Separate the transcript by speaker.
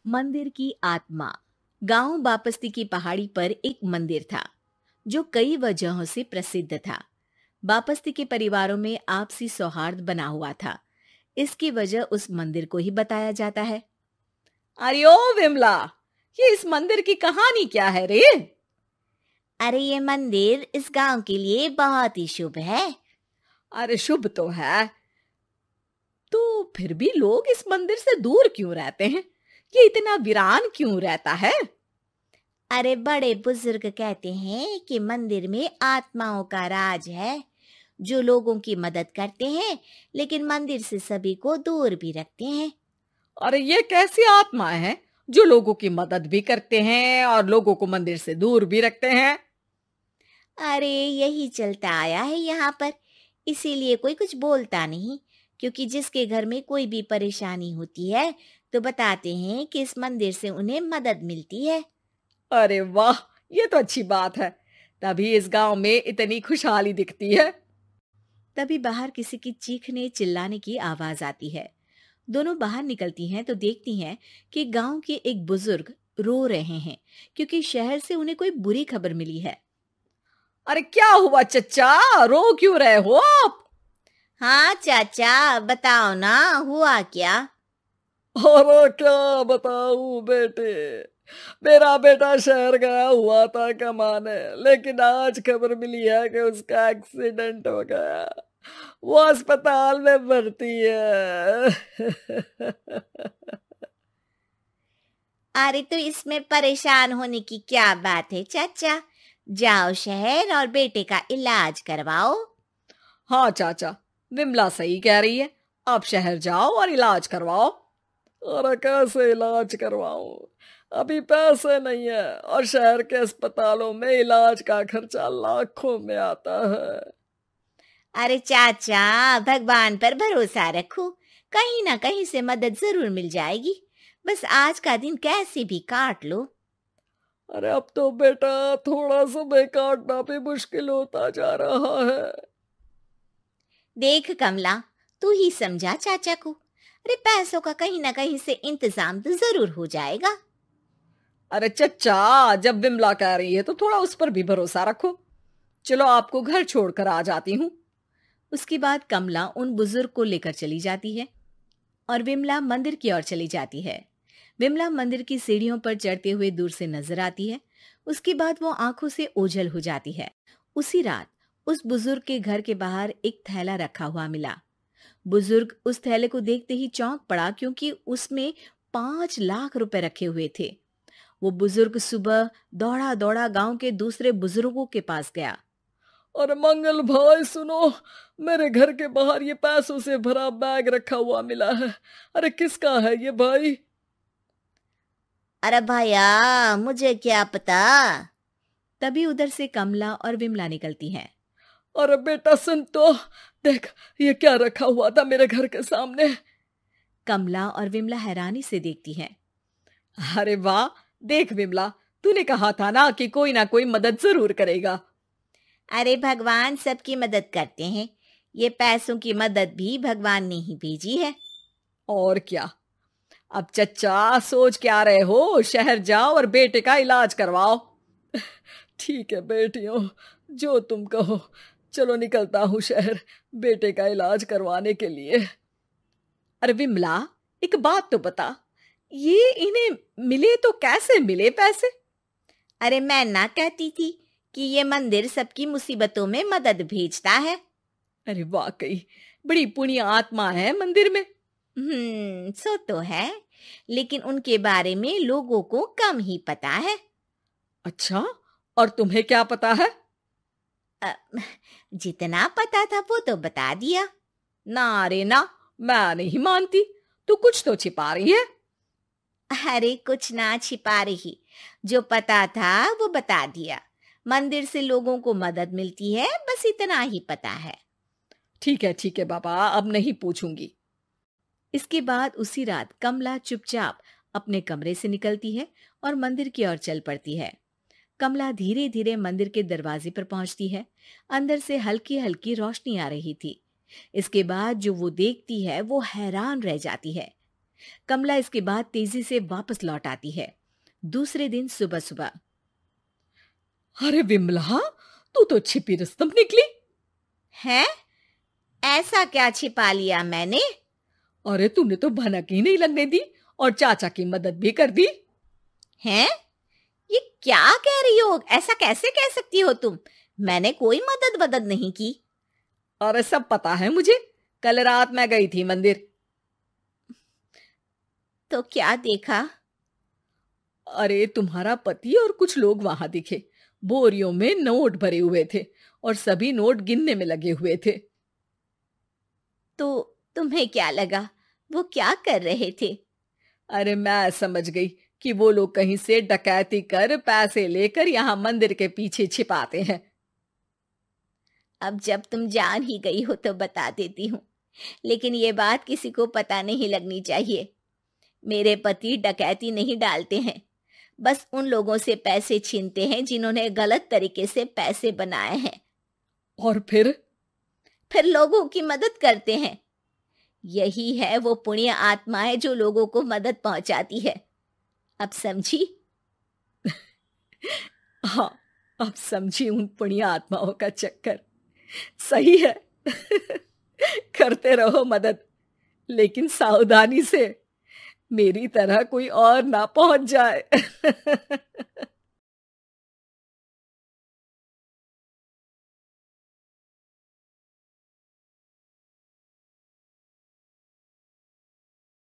Speaker 1: मंदिर की आत्मा। गांव बापस्ती की पहाड़ी पर एक मंदिर था जो कई वजहों से प्रसिद्ध था। बापस्ती के परिवारों में आपसी सौहार्द बना हुआ था। इसकी वजह उस मंदिर को ही बताया जाता है।
Speaker 2: अरे ओ विमला, ये इस मंदिर की कहानी क्या है रे?
Speaker 1: अरे ये मंदिर इस गांव के लिए बहुत ही शुभ है।
Speaker 2: अरे शुभ तो है, तो फिर भी लोग इस मंदिर से दूर क्यों रहते हैं? ये इतना वीरान क्यों रहता है?
Speaker 1: अरे बड़े बुजुर्ग कहते हैं कि मंदिर में आत्माओं का राज है जो लोगों की मदद करते हैं, लेकिन मंदिर से सभी को दूर भी रखते हैं।
Speaker 2: अरे ये कैसी आत्माएं हैं जो लोगों की मदद भी करते हैं और लोगों को मंदिर से दूर भी रखते हैं?
Speaker 1: अरे यही चलता आया है यहाँ पर, इसीलिए कोई कुछ बोलता नहीं। क्योंकि जिसके घर में कोई भी परेशानी होती है तो बताते हैं कि इस मंदिर से उन्हें मदद मिलती है।
Speaker 2: अरे वाह, ये तो अच्छी बात है। तभी इस गांव में इतनी खुशहाली दिखती है।
Speaker 1: तभी बाहर किसी की चीखने चिल्लाने की आवाज आती है। दोनों बाहर निकलती हैं तो देखती हैं कि गांव के एक बुजुर्ग रो रहे हैं क्योंकि शहर से उन्हें कोई बुरी खबर मिली है।
Speaker 2: अरे क्या हुआ चच्चा, रो क्यों रहे हो आप?
Speaker 1: हाँ चाचा, बताओ ना, हुआ क्या?
Speaker 2: अरे क्या बताऊं बेटे, मेरा बेटा शहर गया हुआ था कमाने, लेकिन आज खबर मिली है कि उसका एक्सीडेंट हो गया। वो अस्पताल में भर्ती है।
Speaker 1: अरे तो इसमें परेशान होने की क्या बात है चाचा, जाओ शहर और बेटे का इलाज करवाओ।
Speaker 2: हाँ चाचा, विमला सही कह रही है। आप शहर जाओ और इलाज करवाओ। अरे कैसे इलाज करवाऊं, अभी पैसे नहीं है और शहर के अस्पतालों में इलाज का खर्चा लाखों में आता है।
Speaker 1: अरे चाचा, भगवान पर भरोसा रखो, कहीं ना कहीं से मदद जरूर मिल जाएगी। बस आज का दिन कैसे भी काट लो।
Speaker 2: अरे अब तो बेटा थोड़ा समय काटना भी मुश्किल होता जा रहा है।
Speaker 1: देख कमला, तू ही समझा चाचा को। अरे पैसों का कहीं ना कहीं से इंतजाम तो जरूर हो जाएगा।
Speaker 2: अरे चच्चा, जब विमला कह रही है तो थोड़ा उस पर भी भरोसा रखो। चलो आपको घर छोड़कर आ जाती हूँ।
Speaker 1: उसके बाद कमला उन बुजुर्ग को लेकर चली जाती है और विमला मंदिर की ओर चली जाती है। विमला मंदिर की सीढ़ियों पर चढ़ते हुए दूर से नजर आती है। उसके बाद वो आंखों से ओझल हो जाती है। उसी रात उस बुजुर्ग के घर के बाहर एक थैला रखा हुआ मिला। बुजुर्ग उस थैले को देखते ही चौंक पड़ा क्योंकि उसमें 5 लाख रुपए रखे हुए थे। वो बुजुर्ग सुबह दौड़ा दौड़ा गांव के दूसरे बुजुर्गों के पास गया।
Speaker 2: अरे मंगल भाई सुनो, मेरे घर के बाहर ये पैसों से भरा बैग रखा हुआ मिला है। अरे किसका है ये भाई?
Speaker 1: अरे भैया, मुझे क्या पता। तभी उधर से कमला और विमला निकलती हैं।
Speaker 2: अरे बेटा सुन तो, देख ये क्या रखा हुआ था मेरे घर के सामने।
Speaker 1: कमला और विमला हैरानी से देखती हैं।
Speaker 2: अरे वाह, देख विमला, तूने कहा था ना कि कोई ना कोई मदद जरूर करेगा।
Speaker 1: अरे भगवान सबकी मदद करते हैं, ये पैसों की मदद भी भगवान ने ही भेजी है।
Speaker 2: और क्या। अब चच्चा सोच क्या रहे हो, शहर जाओ और बेटे का इलाज करवाओ। ठीक है बेटियों, जो तुम कहो। चलो निकलता हूँ शहर बेटे का इलाज करवाने के लिए। अरे विमला, एक बात तो बता, ये इन्हें मिले तो कैसे मिले पैसे?
Speaker 1: अरे मैं ना कहती थी कि ये मंदिर सबकी मुसीबतों में मदद भेजता है।
Speaker 2: अरे वाकई बड़ी पुण्य आत्मा है मंदिर में।
Speaker 1: सो तो है, लेकिन उनके बारे में लोगों को कम ही पता है।
Speaker 2: अच्छा, और तुम्हें क्या पता है?
Speaker 1: अ, जितना पता था वो तो बता दिया।
Speaker 2: ना रे ना, मैं नहीं मानती, तू कुछ तो छिपा रही है।
Speaker 1: अरे कुछ ना छिपा रही, जो पता था वो बता दिया। मंदिर से लोगों को मदद मिलती है, बस इतना ही पता है।
Speaker 2: ठीक है बाबा, अब नहीं पूछूंगी।
Speaker 1: इसके बाद उसी रात कमला चुपचाप अपने कमरे से निकलती है और मंदिर की ओर चल पड़ती है। कमला धीरे धीरे मंदिर के दरवाजे पर पहुंचती है। अंदर से हल्की हल्की रोशनी आ रही थी। इसके बाद जो वो देखती है वो हैरान रह जाती है। कमला इसके बाद तेजी से वापस लौट आती है। दूसरे दिन सुबह सुबह।
Speaker 2: अरे विमला, तू तो छिपी रुस्तम निकली।
Speaker 1: है? ऐसा क्या छिपा लिया मैंने?
Speaker 2: अरे तूने तो भनक ही नहीं लगने दी और चाचा की मदद भी कर दी।
Speaker 1: हैं? ये क्या कह रही हो? ऐसा कैसे कह सकती हो तुम? मैंने कोई मदद नहीं की।
Speaker 2: अरे सब पता है मुझे, कल रात मैं गई थी मंदिर।
Speaker 1: तो क्या देखा?
Speaker 2: अरे तुम्हारा पति और कुछ लोग वहां दिखे। बोरियों में नोट भरे हुए थे और सभी नोट गिनने में लगे हुए थे।
Speaker 1: तो तुम्हें क्या लगा वो क्या कर रहे थे?
Speaker 2: अरे मैं समझ गई कि वो लोग कहीं से डकैती कर पैसे लेकर यहाँ मंदिर के पीछे छिपाते हैं।
Speaker 1: अब जब तुम जान ही गई हो तो बता देती हूँ, लेकिन ये बात किसी को पता नहीं लगनी चाहिए। मेरे पति डकैती नहीं डालते हैं, बस उन लोगों से पैसे छीनते हैं जिन्होंने गलत तरीके से पैसे बनाए हैं।
Speaker 2: और फिर
Speaker 1: लोगों की मदद करते हैं। यही है वो पुण्य आत्माएं जो लोगों को मदद पहुंचाती है। अब समझी?
Speaker 2: हाँ, अब समझी उन पुण्य आत्माओं का चक्कर। सही है। करते रहो मदद, लेकिन सावधानी से, मेरी तरह कोई और ना पहुंच जाए।